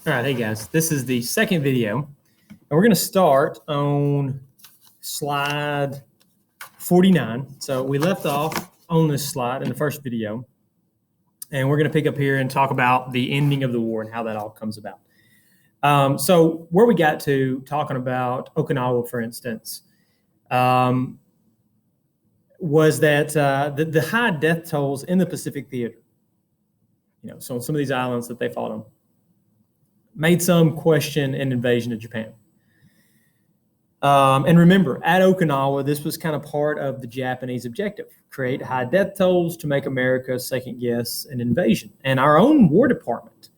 All right, hey guys, this is the second video, and we're going to start on slide 49. So we left off on this slide in the first video, and we're going to pick up here and talk about the ending of the war and how that all comes about. So where we got to talking about Okinawa, for instance, was that the high death tolls in the Pacific Theater, so on some of these islands that they fought on, made some question an invasion of Japan. And remember, at Okinawa, this was kind of part of the Japanese objective: create high death tolls to make America second guess an invasion. And our own War Department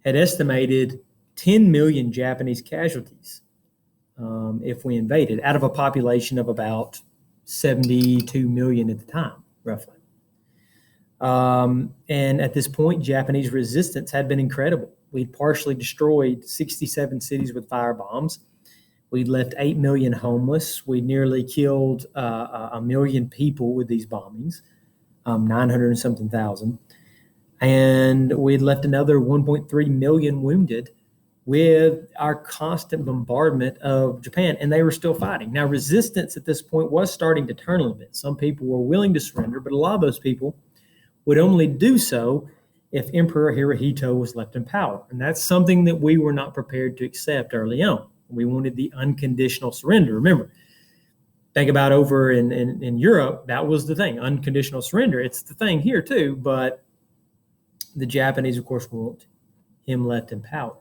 had estimated 10 million Japanese casualties if we invaded, out of a population of about 72 million at the time, roughly. And at this point, Japanese resistance had been incredible. We'd partially destroyed 67 cities with firebombs. We'd left 8 million homeless. We nearly killed 1 million people with these bombings, 900 and something thousand. And we'd left another 1.3 million wounded with our constant bombardment of Japan, and they were still fighting. Now, resistance at this point was starting to turn a little bit. Some people were willing to surrender, but a lot of those people would only do so if Emperor Hirohito was left in power. And that's something that we were not prepared to accept early on. We wanted the unconditional surrender. Remember, think about over in Europe, that was the thing, unconditional surrender. It's the thing here too, but the Japanese, of course, want him left in power.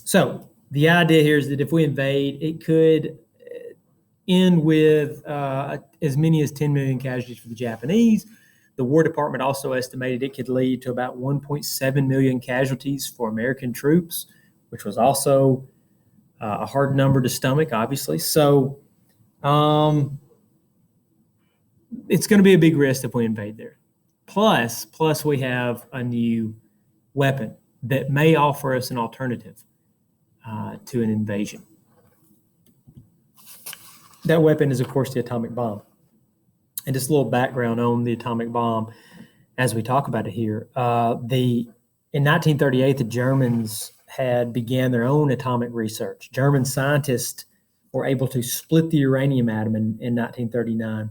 So the idea here is that if we invade, it could end with as many as 10 million casualties for the Japanese. The War Department also estimated it could lead to about 1.7 million casualties for American troops, which was also a hard number to stomach, obviously. So it's going to be a big risk if we invade there. Plus we have a new weapon that may offer us an alternative to an invasion. That weapon is, of course, the atomic bomb. And just a little background on the atomic bomb as we talk about it here. In 1938, the Germans had began their own atomic research. German scientists were able to split the uranium atom in 1939.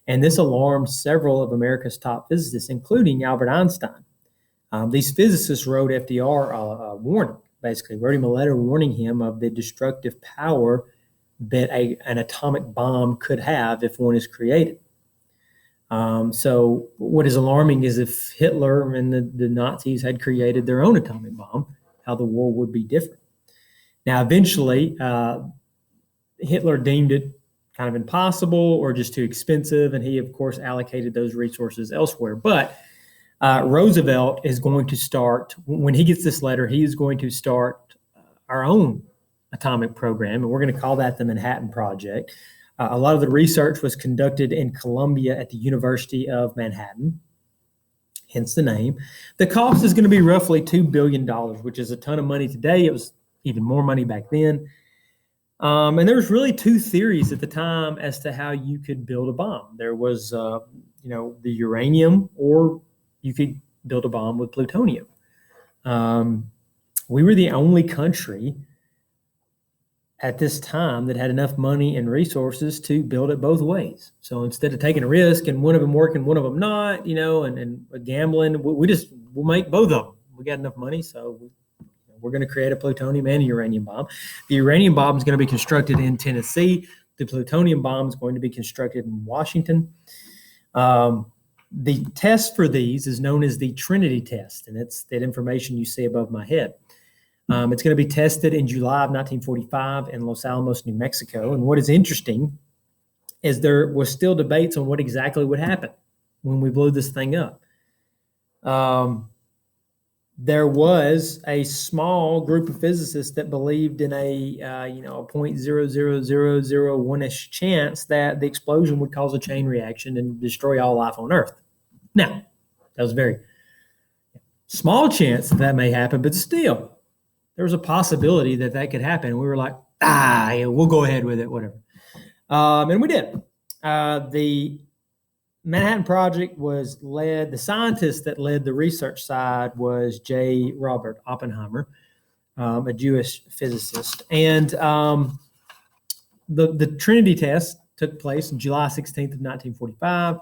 And this alarmed several of America's top physicists, including Albert Einstein. These physicists wrote FDR a warning, basically, wrote him a letter warning him of the destructive power that an atomic bomb could have if one is created. So what is alarming is if Hitler and the Nazis had created their own atomic bomb, how the war would be different. Now, eventually, Hitler deemed it kind of impossible or just too expensive, and he, of course, allocated those resources elsewhere. But Roosevelt is going to start, when he gets this letter, he is going to start our own atomic program, and we're going to call that the Manhattan Project. A lot of the research was conducted in Columbia at the University of Manhattan, hence the name. The cost is going to be roughly $2 billion, which is a ton of money today. It was even more money back then. And there was really two theories at the time as to how you could build a bomb. There was, the uranium, or you could build a bomb with plutonium. We were the only country at this time that had enough money and resources to build it both ways. So instead of taking a risk and one of them working, one of them not, and gambling, we'll make both of them. We got enough money, so we're going to create a plutonium and a uranium bomb. The uranium bomb is going to be constructed in Tennessee. The plutonium bomb is going to be constructed in Washington. The test for these is known as the Trinity test, and it's that information you see above my head. It's going to be tested in July of 1945 in Los Alamos, New Mexico. And what is interesting is there was still debates on what exactly would happen when we blew this thing up. There was a small group of physicists that believed in a 0.00001-ish chance that the explosion would cause a chain reaction and destroy all life on Earth. Now, that was a very small chance that may happen, but still, there was a possibility that could happen. We were like, we'll go ahead with it, whatever. And we did. The Manhattan Project was the scientist that led the research side was J. Robert Oppenheimer, a Jewish physicist. And the Trinity test took place on July 16th of 1945,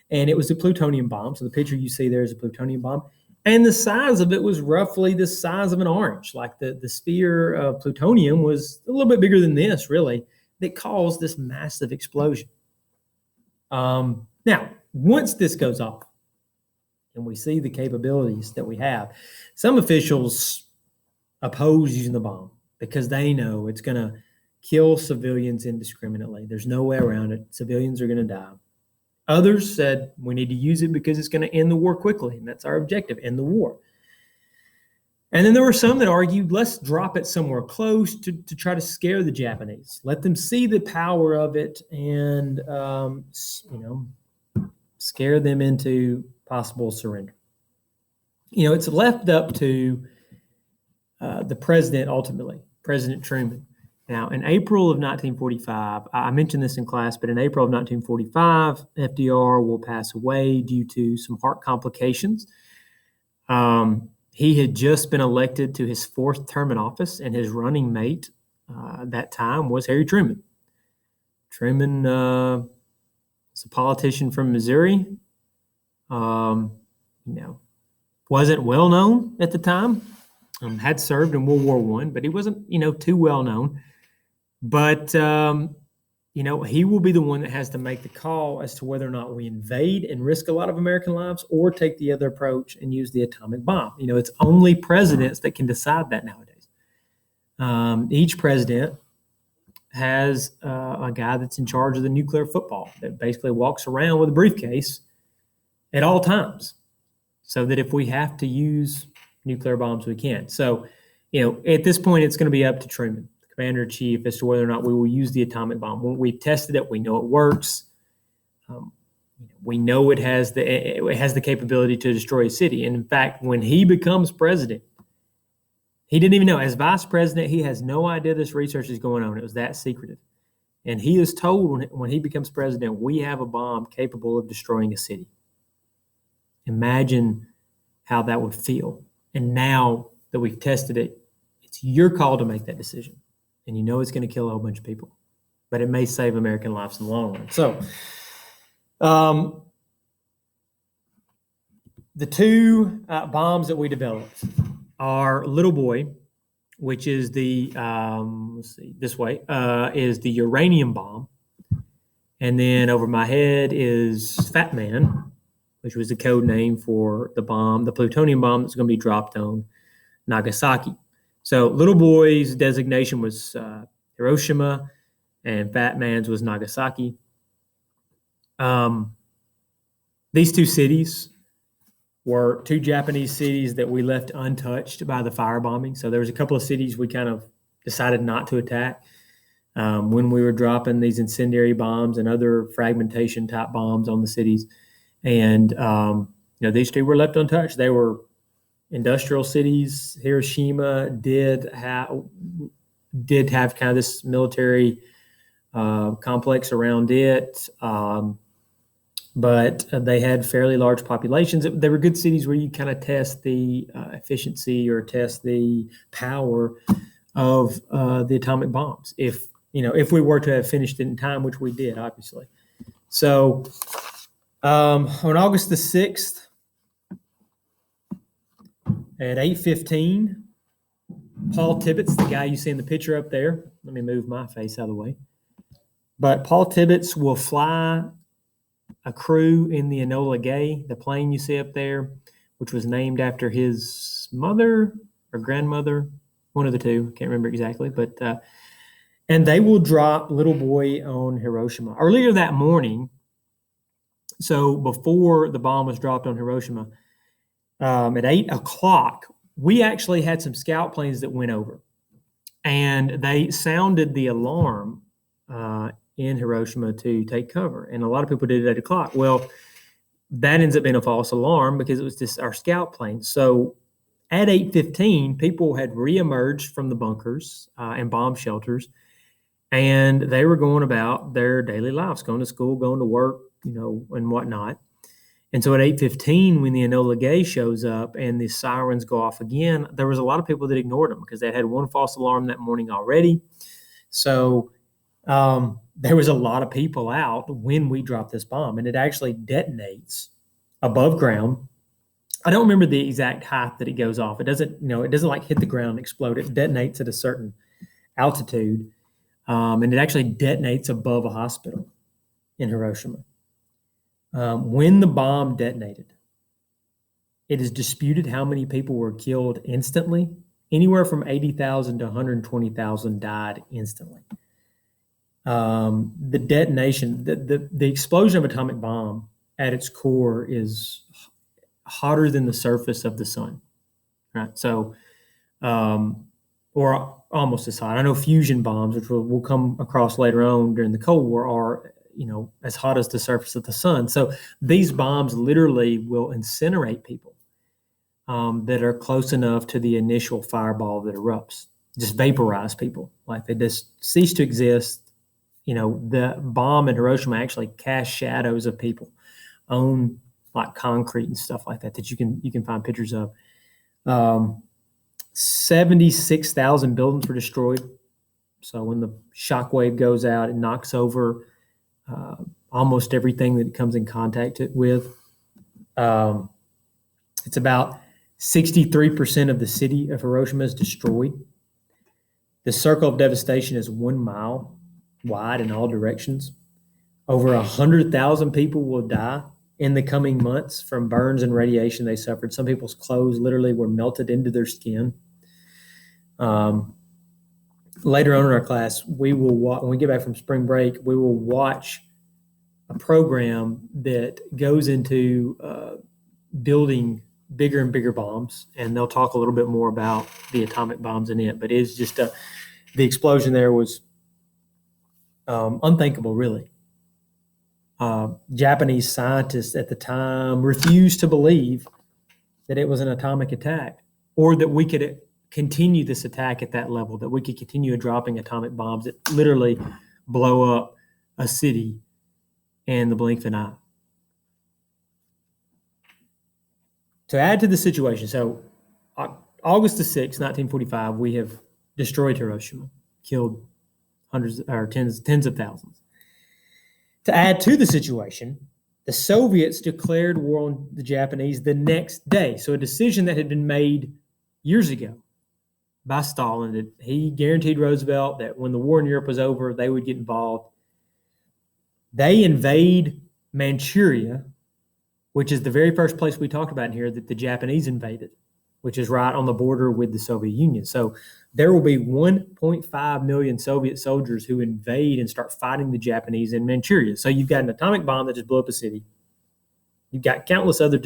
and it was a plutonium bomb. So the picture you see there is a plutonium bomb. And the size of it was roughly the size of an orange. Like the sphere of plutonium was a little bit bigger than this, really, that caused this massive explosion. Now, once this goes off and we see the capabilities that we have, some officials oppose using the bomb because they know it's going to kill civilians indiscriminately. There's no way around it. Civilians are going to die. Others said we need to use it because it's going to end the war quickly, and that's our objective, end the war. And then there were some that argued, let's drop it somewhere close to try to scare the Japanese. Let them see the power of it and, scare them into possible surrender. It's left up to the president ultimately, President Truman. Now, in April of 1945, I mentioned this in class, but in April of 1945, FDR will pass away due to some heart complications. He had just been elected to his fourth term in office, and his running mate that time was Harry Truman. Truman was a politician from Missouri. Wasn't well known at the time. Had served in World War I, but he wasn't, too well known. But he will be the one that has to make the call as to whether or not we invade and risk a lot of American lives or take the other approach and use the atomic bomb. It's only presidents that can decide that nowadays. Each president has a guy that's in charge of the nuclear football that basically walks around with a briefcase at all times so that if we have to use nuclear bombs, we can. So, at this point, it's going to be up to Truman, Commander-in-Chief, as to whether or not we will use the atomic bomb. When we've tested it, we know it works. We know it has the capability to destroy a city. And in fact, when he becomes president, he didn't even know. As vice president, he has no idea this research is going on. It was that secretive. And he is told when he becomes president, we have a bomb capable of destroying a city. Imagine how that would feel. And now that we've tested it, it's your call to make that decision. And it's going to kill a whole bunch of people, but it may save American lives in the long run. So the two bombs that we developed are Little Boy, which is the, is the uranium bomb. And then over my head is Fat Man, which was the code name for the bomb, the plutonium bomb that's going to be dropped on Nagasaki. So Little Boy's designation was Hiroshima, and Fat Man's was Nagasaki. These two cities were two Japanese cities that we left untouched by the firebombing. So there was a couple of cities we kind of decided not to attack when we were dropping these incendiary bombs and other fragmentation type bombs on the cities. And these two were left untouched. They were industrial cities. Hiroshima did have kind of this military complex around it, but they had fairly large populations. They were good cities where you kind of test the efficiency or test the power of the atomic bombs. If we were to have finished it in time, which we did, obviously. So on August the 6th, at 8:15, Paul Tibbets, the guy you see in the picture up there, let me move my face out of the way, but Paul Tibbets will fly a crew in the Enola Gay, the plane you see up there, which was named after his mother or grandmother, one of the two, can't remember exactly, but and they will drop Little Boy on Hiroshima. Earlier that morning, so before the bomb was dropped on Hiroshima, at 8 o'clock, we actually had some scout planes that went over, and they sounded the alarm in Hiroshima to take cover. And a lot of people did it at 8 o'clock. Well, that ends up being a false alarm because it was just our scout planes. So at 8:15, people had reemerged from the bunkers and bomb shelters, and they were going about their daily lives, going to school, going to work, and whatnot. And so at 8:15, when the Enola Gay shows up and the sirens go off again, there was a lot of people that ignored them because they had one false alarm that morning already. So there was a lot of people out when we dropped this bomb, and it actually detonates above ground. I don't remember the exact height that it goes off. It doesn't like hit the ground and explode. It detonates at a certain altitude, and it actually detonates above a hospital in Hiroshima. When the bomb detonated, it is disputed how many people were killed instantly. Anywhere from 80,000 to 120,000 died instantly. The detonation, the explosion of an atomic bomb at its core is hotter than the surface of the sun, right? So, or almost as hot. I know fusion bombs, which we'll come across later on during the Cold War, are as hot as the surface of the sun. So these bombs literally will incinerate people that are close enough to the initial fireball that erupts, just vaporize people. Like they just cease to exist. The bomb in Hiroshima actually cast shadows of people on like concrete and stuff like that you can find pictures of. 76,000 buildings were destroyed. So when the shockwave goes out, it knocks over almost everything that it comes in contact with. It's about 63% of the city of Hiroshima is destroyed. The circle of devastation is 1 mile wide in all directions. Over 100,000 people will die in the coming months from burns and radiation they suffered. Some people's clothes literally were melted into their skin. Later on in our class, we will when we get back from spring break, we will watch a program that goes into building bigger and bigger bombs, and they'll talk a little bit more about the atomic bombs in it. But it's just the explosion there was unthinkable, really. Japanese scientists at the time refused to believe that it was an atomic attack, or that we could continue this attack at that level, that we could continue dropping atomic bombs that literally blow up a city in the blink of an eye. To add to the situation, so August the 6th, 1945, we have destroyed Hiroshima, killed hundreds or tens of thousands. To add to the situation, the Soviets declared war on the Japanese the next day. So a decision that had been made years ago by Stalin, that he guaranteed Roosevelt that when the war in Europe was over, they would get involved. They invade Manchuria, which is the very first place we talked about in here that the Japanese invaded, which is right on the border with the Soviet Union. So there will be 1.5 million Soviet soldiers who invade and start fighting the Japanese in Manchuria. So you've got an atomic bomb that just blew up a city. You've got countless other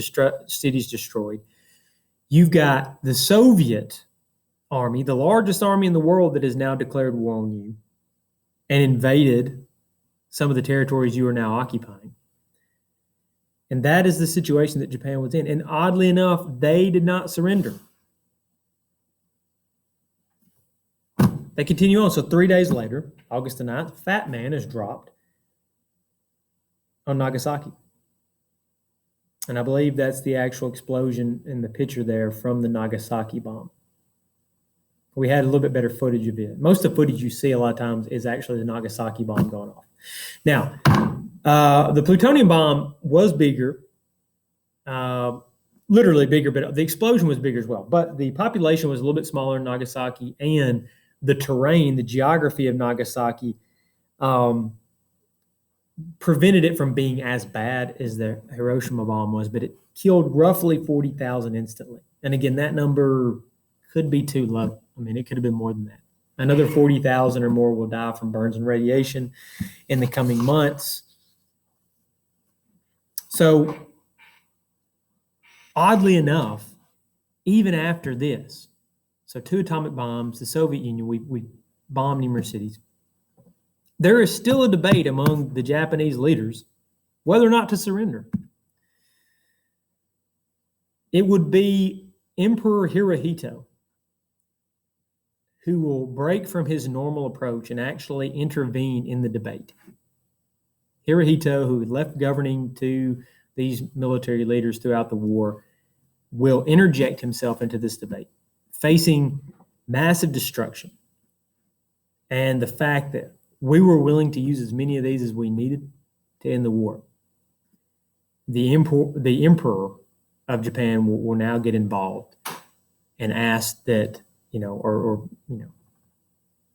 cities destroyed. You've got the Soviet army, the largest army in the world, that has now declared war on you and invaded some of the territories you are now occupying. And that is the situation that Japan was in. And oddly enough, they did not surrender. They continue on. So 3 days later, August the 9th, Fat Man is dropped on Nagasaki. And I believe that's the actual explosion in the picture there from the Nagasaki bomb. We had a little bit better footage of it. Most of the footage you see a lot of times is actually the Nagasaki bomb going off. Now, the plutonium bomb was bigger, literally bigger, but the explosion was bigger as well. But the population was a little bit smaller in Nagasaki, and the terrain, the geography of Nagasaki, prevented it from being as bad as the Hiroshima bomb was, but it killed roughly 40,000 instantly. And again, that number could be too low. I mean, it could have been more than that. Another 40,000 or more will die from burns and radiation in the coming months. So, oddly enough, even after this, so 2 atomic bombs, the Soviet Union, we bombed numerous cities. There is still a debate among the Japanese leaders whether or not to surrender. It would be Emperor Hirohito who will break from his normal approach and actually intervene in the debate. Hirohito, who left governing to these military leaders throughout the war, will interject himself into this debate, facing massive destruction and the fact that we were willing to use as many of these as we needed to end the war. The emperor of Japan will now get involved and ask that, or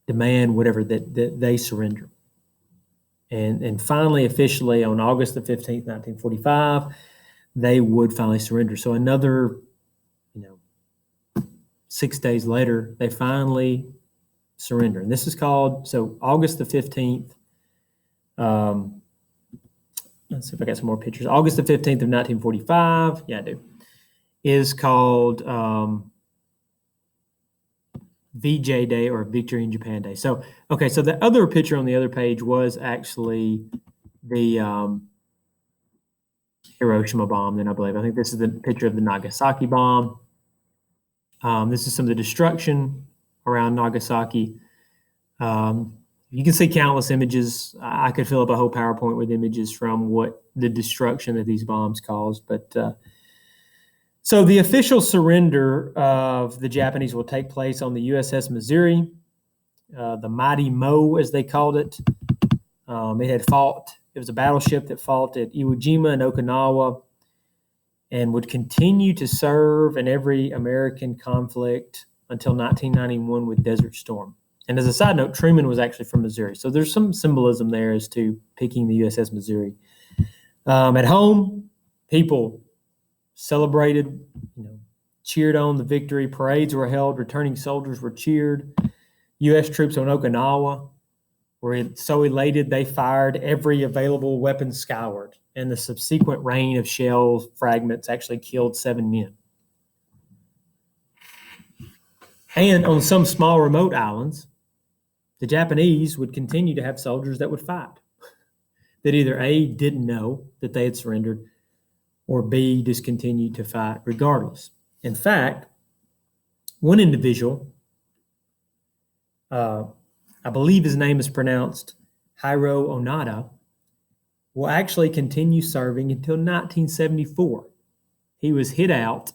demand whatever that they surrender. And finally, officially on August the 15th, 1945, they would finally surrender. So another, 6 days later, they finally surrender. And this is called, so August the 15th, let's see if I got some more pictures. August the 15th of 1945, yeah, I do, is called VJ Day, or Victory in Japan Day. So, okay, so the other picture on the other page was actually the Hiroshima bomb, then I believe. I think this is the picture of the Nagasaki bomb. This is some of the destruction around Nagasaki. You can see countless images. I could fill up a whole PowerPoint with images from what the destruction that these bombs caused. But so the official surrender of the Japanese will take place on the USS Missouri, the Mighty Mo, as they called it. It was a battleship that fought at Iwo Jima and Okinawa and would continue to serve in every American conflict until 1991 with Desert Storm. And as a side note, Truman was actually from Missouri. So there's some symbolism there as to picking the USS Missouri. At home, people celebrated, cheered on the victory. Parades were held. Returning soldiers were cheered. U.S. troops on Okinawa were so elated they fired every available weapon skyward. And the subsequent rain of shell fragments actually killed 7 men. And on some small remote islands, the Japanese would continue to have soldiers that would fight, that either A, didn't know that they had surrendered, or B, just continued to fight regardless. In fact, one individual, I believe his name is pronounced Hiro Onada, will actually continue serving until 1974. He was hid out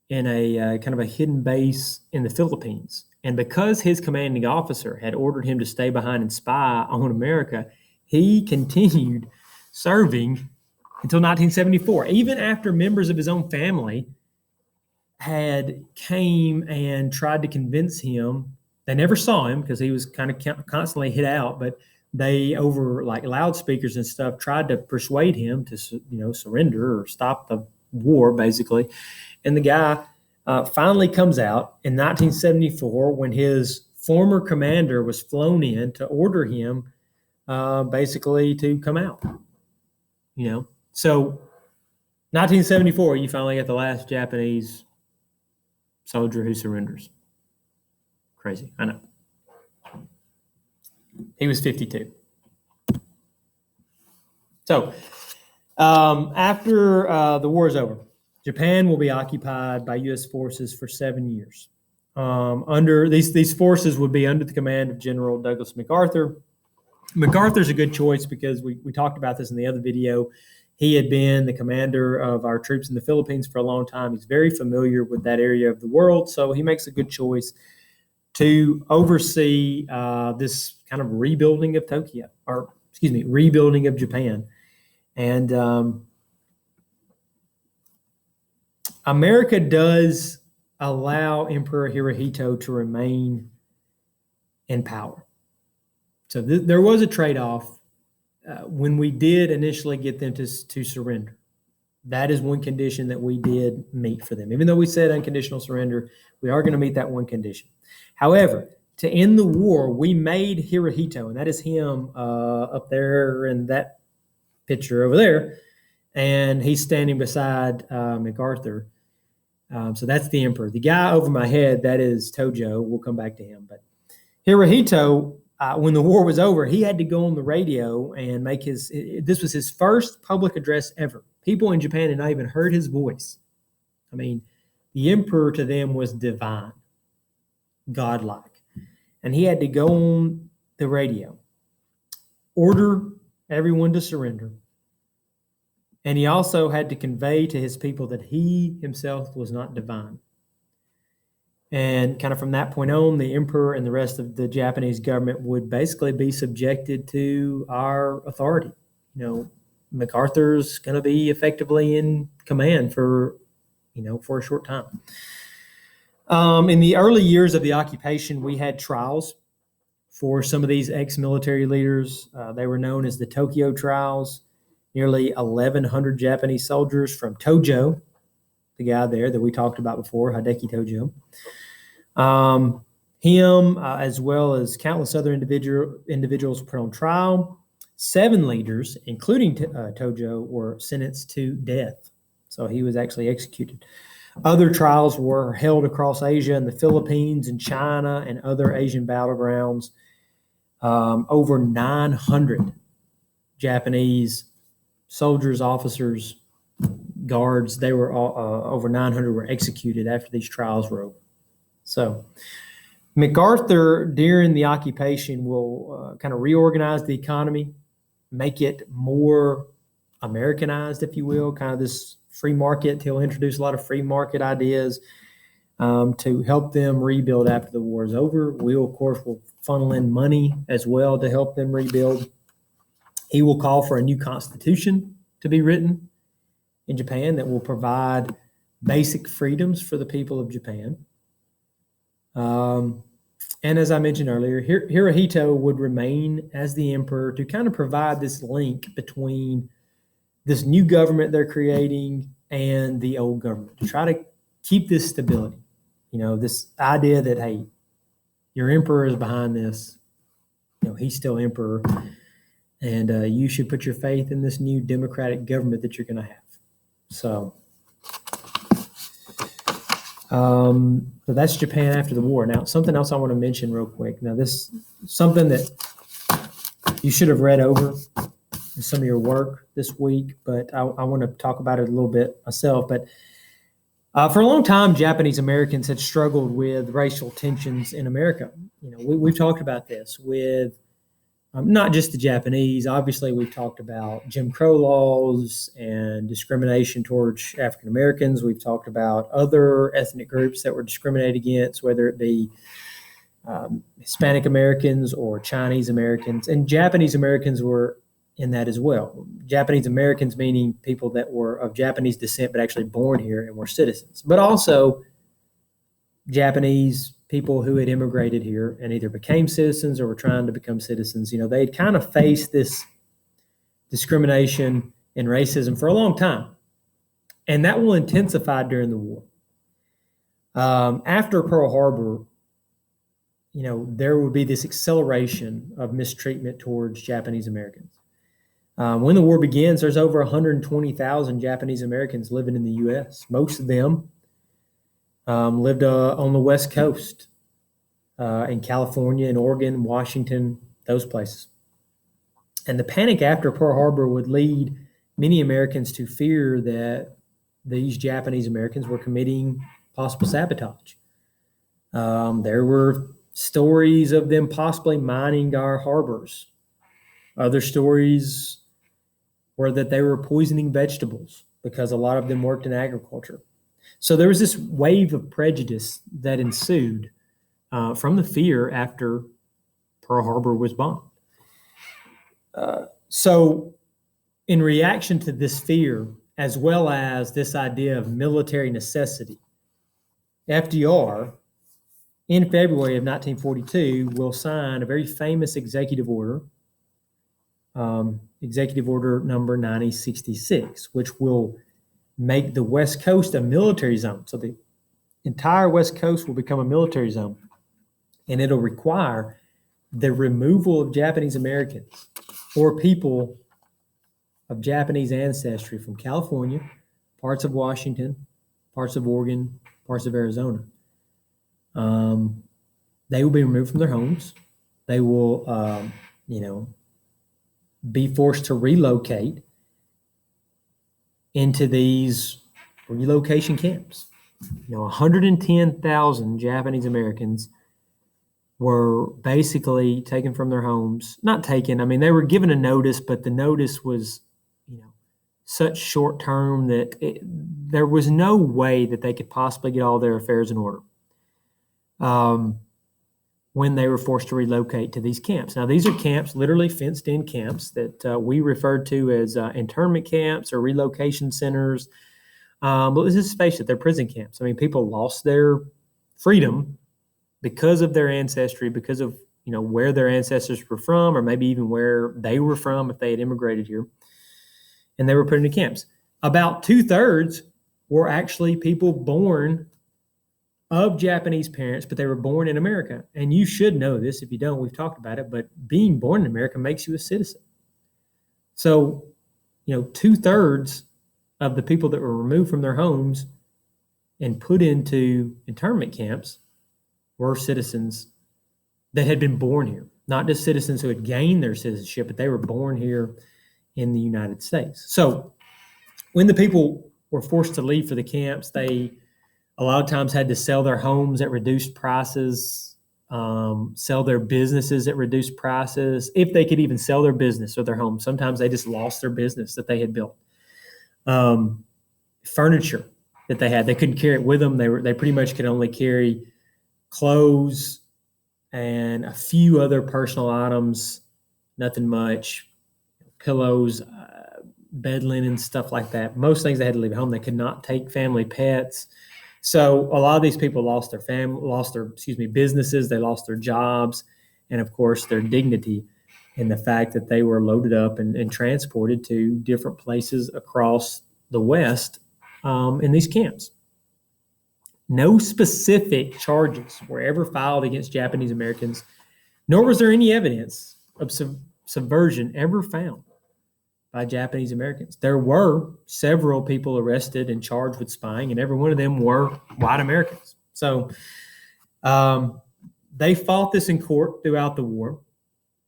in a kind of a hidden base in the Philippines. And because his commanding officer had ordered him to stay behind and spy on America, he continued serving until 1974, even after members of his own family had came and tried to convince him. They never saw him because he was kind of constantly hid out, but they, over like loudspeakers and stuff, tried to persuade him to, surrender or stop the war, basically. And the guy finally comes out in 1974 when his former commander was flown in to order him basically to come out. So 1974, you finally get the last Japanese soldier who surrenders. Crazy, I know. He was 52. So after the war is over, Japan will be occupied by U.S. forces for 7 years. Under these forces would be under the command of General Douglas MacArthur. MacArthur's a good choice because we talked about this in the other video. He had been the commander of our troops in the Philippines for a long time. He's very familiar with that area of the world, so he makes a good choice to oversee this kind of rebuilding of rebuilding of Japan. And America does allow Emperor Hirohito to remain in power. So there was a trade-off when we did initially get them to surrender. That is one condition that we did meet for them. Even though we said unconditional surrender, we are going to meet that one condition. However, to end the war, we made Hirohito, and that is him up there in that picture over there, and he's standing beside MacArthur. So that's the emperor. The guy over my head, that is Tojo. We'll come back to him. But Hirohito, when the war was over, he had to go on the radio and make this was his first public address ever. People in Japan had not even heard his voice. I mean, the emperor to them was divine, godlike. And he had to go on the radio, order everyone to surrender. And he also had to convey to his people that he himself was not divine. And kind of from that point on, the emperor and the rest of the Japanese government would basically be subjected to our authority. MacArthur's going to be effectively in command for a short time. In the early years of the occupation, we had trials for some of these ex-military leaders. They were known as the Tokyo trials. Nearly 1,100 Japanese soldiers from Tojo, the guy there that we talked about before, Hideki Tojo, as well as countless other individuals put on trial. 7 leaders, including Tojo, were sentenced to death. So he was actually executed. Other trials were held across Asia and the Philippines and China and other Asian battlegrounds. Over 900 Japanese soldiers, officers, guards, they were over 900 were executed after these trials were over. So MacArthur, during the occupation, will kind of reorganize the economy, make it more Americanized, if you will, kind of this free market. He'll introduce a lot of free market ideas to help them rebuild after the war is over. We, of course, will funnel in money as well to help them rebuild. He will call for a new constitution to be written in Japan that will provide basic freedoms for the people of Japan. And as I mentioned earlier, Hirohito would remain as the emperor to kind of provide this link between this new government they're creating and the old government, to try to keep this stability. This idea that, hey, your emperor is behind this, he's still emperor, and you should put your faith in this new democratic government that you're going to have. So that's Japan after the war. Now, something else I want to mention real quick. Now, this is something that you should have read over in some of your work this week, but I want to talk about it a little bit myself. But for a long time, Japanese Americans had struggled with racial tensions in America. We've talked about this with not just the Japanese. Obviously, we've talked about Jim Crow laws and discrimination towards African Americans. We've talked about other ethnic groups that were discriminated against, whether it be Hispanic Americans or Chinese Americans. And Japanese Americans were in that as well. Japanese Americans meaning people that were of Japanese descent but actually born here and were citizens. But also Japanese people who had immigrated here and either became citizens or were trying to become citizens. They had kind of faced this discrimination and racism for a long time. And that will intensify during the war. After Pearl Harbor, there would be this acceleration of mistreatment towards Japanese Americans. When the war begins, there's over 120,000 Japanese Americans living in the U.S. Most of them lived on the West Coast, in California, in Oregon, Washington, those places. And the panic after Pearl Harbor would lead many Americans to fear that these Japanese Americans were committing possible sabotage. There were stories of them possibly mining our harbors. Other stories were that they were poisoning vegetables because a lot of them worked in agriculture. So there was this wave of prejudice that ensued from the fear after Pearl Harbor was bombed. So in reaction to this fear, as well as this idea of military necessity, FDR, in February of 1942, will sign a very famous executive order, Executive Order number 9066, which will make the West Coast a military zone. So the entire West Coast will become a military zone, and it'll require the removal of Japanese Americans or people of Japanese ancestry from California, parts of Washington, parts of Oregon, parts of Arizona. They will be removed from their homes. They will, be forced to relocate into these relocation camps. 110,000 Japanese Americans were basically taken from their homes. Not taken, I mean, they were given a notice, but the notice was, such short term that there was no way that they could possibly get all their affairs in order when they were forced to relocate to these camps. Now, these are camps, literally fenced-in camps that we referred to as internment camps or relocation centers. But let's just face it, they're prison camps. I mean, people lost their freedom because of their ancestry, because of where their ancestors were from, or maybe even where they were from if they had immigrated here, and they were put into camps. About 2/3 were actually people born of Japanese parents, but they were born in America. And you should know this. If you don't, we've talked about it, but being born in America makes you a citizen. So, 2/3 of the people that were removed from their homes and put into internment camps were citizens that had been born here, not just citizens who had gained their citizenship, but they were born here in the United States. So when the people were forced to leave for the camps, they a lot of times had to sell their homes at reduced prices, sell their businesses at reduced prices, if they could even sell their business or their home. Sometimes they just lost their business that they had built. Furniture that they had, they couldn't carry it with them. They pretty much could only carry clothes and a few other personal items, nothing much, pillows, bed linen, stuff like that. Most things they had to leave at home. They could not take family pets. So a lot of these people lost their businesses, they lost their jobs, and of course their dignity, in the fact that they were loaded up and transported to different places across the West in these camps. No specific charges were ever filed against Japanese Americans, nor was there any evidence of subversion ever found by Japanese Americans. There were several people arrested and charged with spying, and every one of them were white Americans. So they fought this in court throughout the war.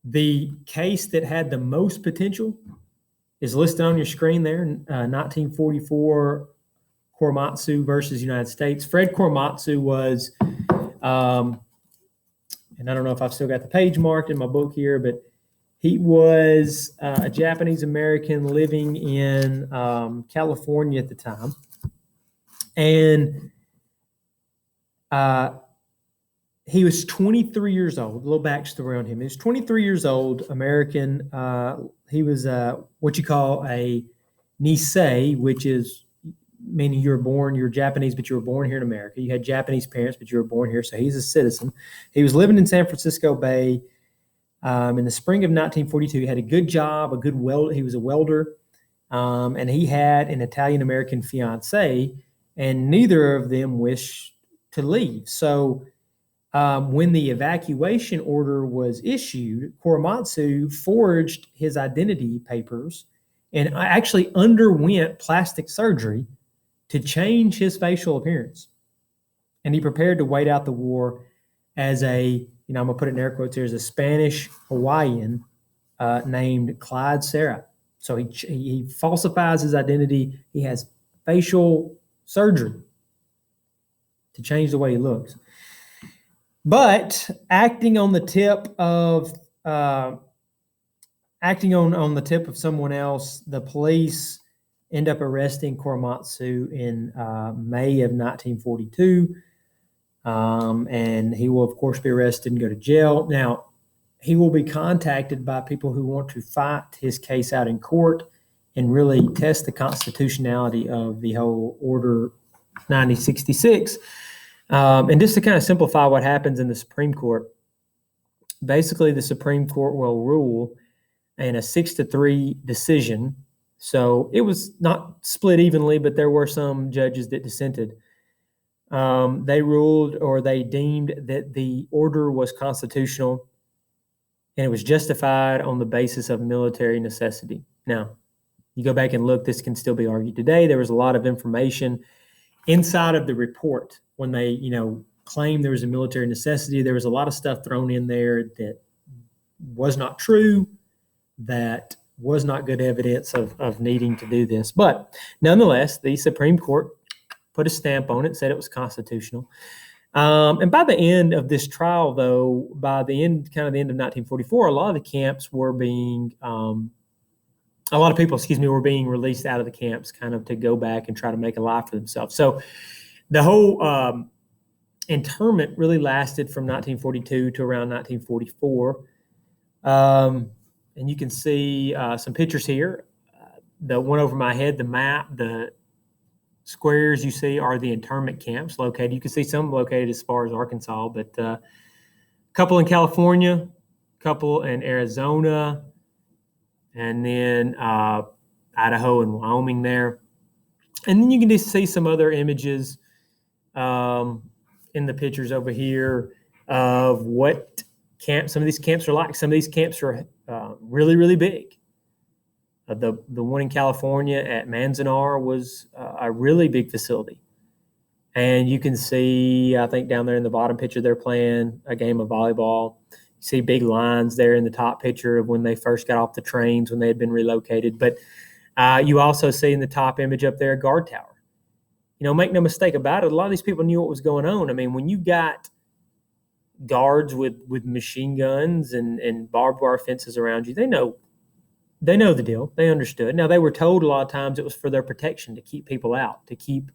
The case that had the most potential is listed on your screen there, 1944 Korematsu versus United States. Fred Korematsu was, and I don't know if I've still got the page marked in my book here, but he was a Japanese American living in California at the time. And he was 23 years old. A little backstory on him. He was 23 years old, American. He was what you call a Nisei, which is meaning you're Japanese, but you were born here in America. You had Japanese parents, but you were born here. So he's a citizen. He was living in San Francisco Bay. In the spring of 1942, he had a good job, he was a welder, and he had an Italian-American fiancée, and neither of them wished to leave. So when the evacuation order was issued, Korematsu forged his identity papers and actually underwent plastic surgery to change his facial appearance. And he prepared to wait out the war as I'm going to put it in air quotes here, as a Spanish Hawaiian named Clyde Sarah. So he falsifies his identity. He has facial surgery to change the way he looks. But acting on the tip of someone else, the police end up arresting Korematsu in May of 1942. And he will, of course, be arrested and go to jail. Now, he will be contacted by people who want to fight his case out in court and really test the constitutionality of the whole Order 9066. And just to kind of simplify what happens in the Supreme Court, basically the Supreme Court will rule in a 6-3 decision. So it was not split evenly, but there were some judges that dissented. They ruled, or they deemed, that the order was constitutional and it was justified on the basis of military necessity. Now, you go back and look, this can still be argued today. There was a lot of information inside of the report when they, claimed there was a military necessity. There was a lot of stuff thrown in there that was not true, that was not good evidence of needing to do this. But nonetheless, the Supreme Court put a stamp on it, said it was constitutional. And by the end of this trial, though, by the end of 1944, a lot of the camps were being, a lot of people, were being released out of the camps kind of to go back and try to make a life for themselves. So the whole internment really lasted from 1942 to around 1944. And you can see some pictures here. The one over my head, the map, the squares you see are the internment camps located. You can see some located as far as Arkansas, but a couple in California, a couple in Arizona, and then Idaho and Wyoming there. And then you can just see some other images in the pictures over here of what some of these camps are like. Some of these camps are really, really big. The one in California at Manzanar was a really big facility. And you can see, I think down there in the bottom picture, they're playing a game of volleyball. You see big lines there in the top picture of when they first got off the trains, when they had been relocated. But you also see in the top image up there a guard tower. Make no mistake about it, a lot of these people knew what was going on. I mean, when you got guards with machine guns and barbed wire fences around you, they know the deal. They understood. Now, they were told a lot of times it was for their protection, to keep people out, to keep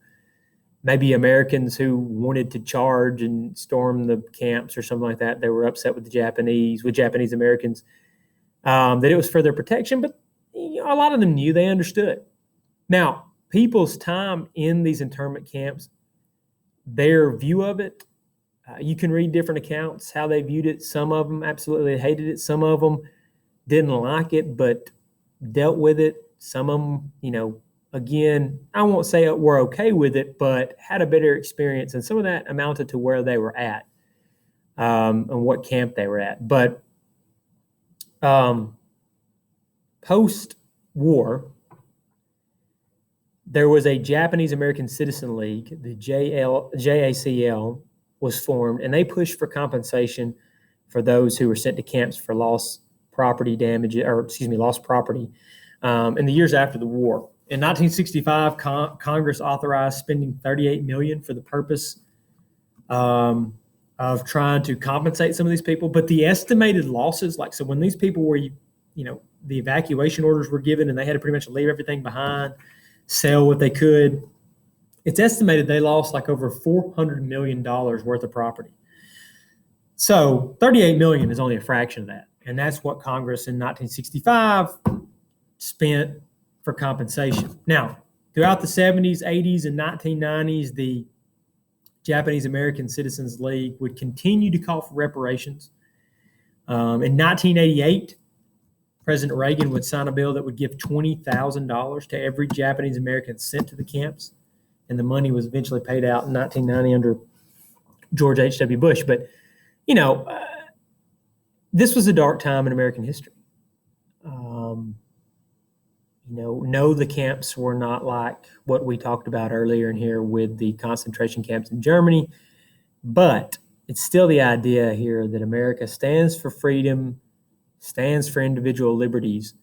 maybe Americans who wanted to charge and storm the camps or something like that. They were upset with Japanese Americans, that it was for their protection. But a lot of them knew, they understood. Now, people's time in these internment camps, their view of it, you can read different accounts, how they viewed it. Some of them absolutely hated it. Some of them didn't like it, but dealt with it. Some of them, again, I won't say were okay with it, but had a better experience. And some of that amounted to where they were at and what camp they were at. But post-war, there was a Japanese American Citizen League, the JACL, was formed, and they pushed for compensation for those who were sent to camps for lost property in the years after the war. In 1965, Congress authorized spending $38 million for the purpose of trying to compensate some of these people. But the estimated losses, so when these people were, the evacuation orders were given and they had to pretty much leave everything behind, sell what they could, it's estimated they lost over $400 million worth of property. So $38 million is only a fraction of that. And that's what Congress in 1965 spent for compensation. Now, throughout the 70s, 80s, and 1990s, the Japanese American Citizens League would continue to call for reparations. In 1988, President Reagan would sign a bill that would give $20,000 to every Japanese American sent to the camps. And the money was eventually paid out in 1990 under George H.W. Bush. But, this was a dark time in American history. No, the camps were not like what we talked about earlier in here with the concentration camps in Germany. But it's still the idea here that America stands for freedom, stands for individual liberties.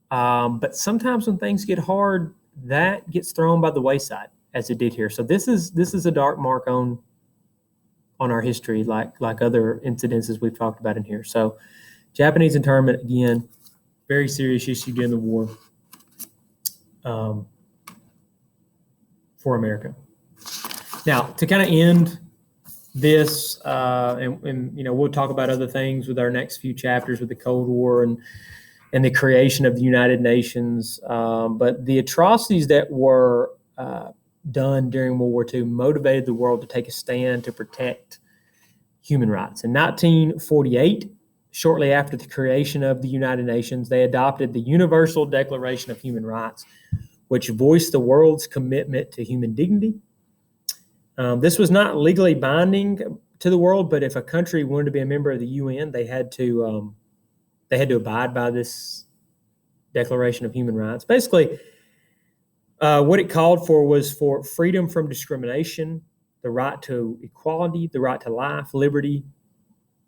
But sometimes when things get hard, that gets thrown by the wayside, as it did here. So this is a dark mark on our history, like other incidences we've talked about in here. So Japanese internment, again, very serious issue during the war for America. Now, to kind of end this, and we'll talk about other things with our next few chapters with the Cold War and the creation of the United Nations. But the atrocities that were done during World War II motivated the world to take a stand to protect human rights. In 1948, shortly after the creation of the United Nations, they adopted the Universal Declaration of Human Rights, which voiced the world's commitment to human dignity. This was not legally binding to the world, but if a country wanted to be a member of the UN, they had to abide by this Declaration of Human Rights. Basically, what it called for was for freedom from discrimination, the right to equality, the right to life, liberty,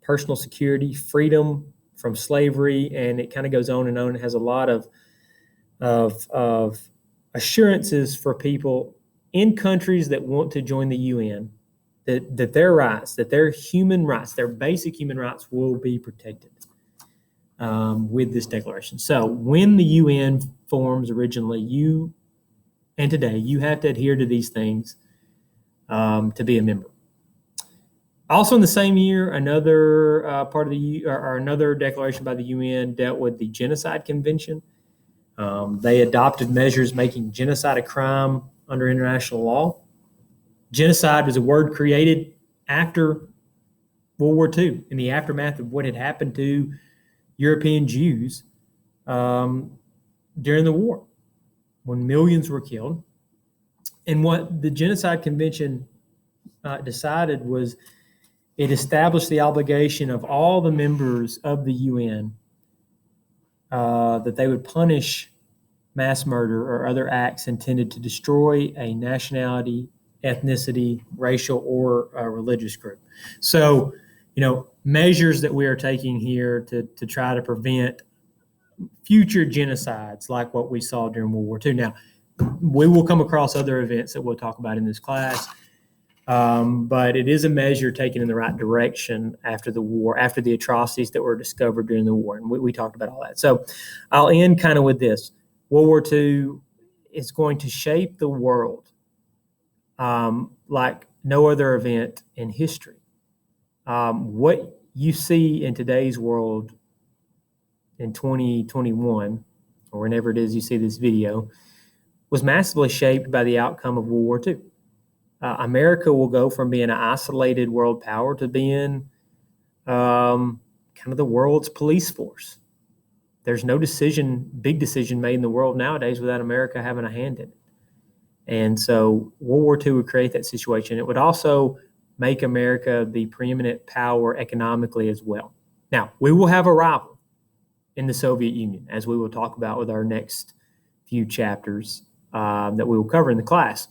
personal security, freedom from slavery, and it kind of goes on and on. It has a lot of assurances for people in countries that want to join the UN that their rights, that their human rights, their basic human rights will be protected with this declaration. So when the UN forms originally, and today, you have to adhere to these things to be a member. Also in the same year, another part of another declaration by the UN dealt with the Genocide Convention. They adopted measures making genocide a crime under international law. Genocide was a word created after World War II, in the aftermath of what had happened to European Jews during the war, when millions were killed. And what the Genocide Convention decided was it established the obligation of all the members of the UN that they would punish mass murder or other acts intended to destroy a nationality, ethnicity, racial, or religious group. So, measures that we are taking here to try to prevent future genocides like what we saw during World War II. Now, we will come across other events that we'll talk about in this class, but it is a measure taken in the right direction after the war, after the atrocities that were discovered during the war. And we talked about all that. So I'll end kind of with this. World War II is going to shape the world like no other event in history. What you see in today's world in 2021, or whenever it is you see this video, was massively shaped by the outcome of World War II. America will go from being an isolated world power to being kind of the world's police force. There's no big decision made in the world nowadays without America having a hand in it. And so World War II would create that situation. It would also make America the preeminent power economically as well. Now, we will have a rival in the Soviet Union, as we will talk about with our next few chapters that we will cover in the class.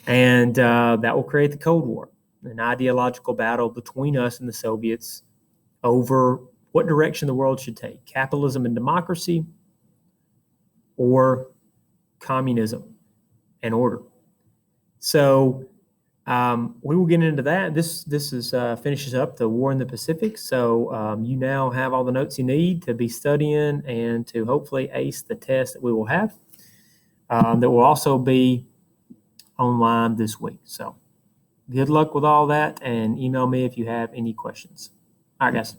And that will create the Cold War, an ideological battle between us and the Soviets over what direction the world should take, capitalism and democracy or communism and order. So we will get into that. This finishes up the war in the Pacific. So you now have all the notes you need to be studying and to hopefully ace the test that we will have. That will also be online this week. So good luck with all that, and email me if you have any questions. All right, guys.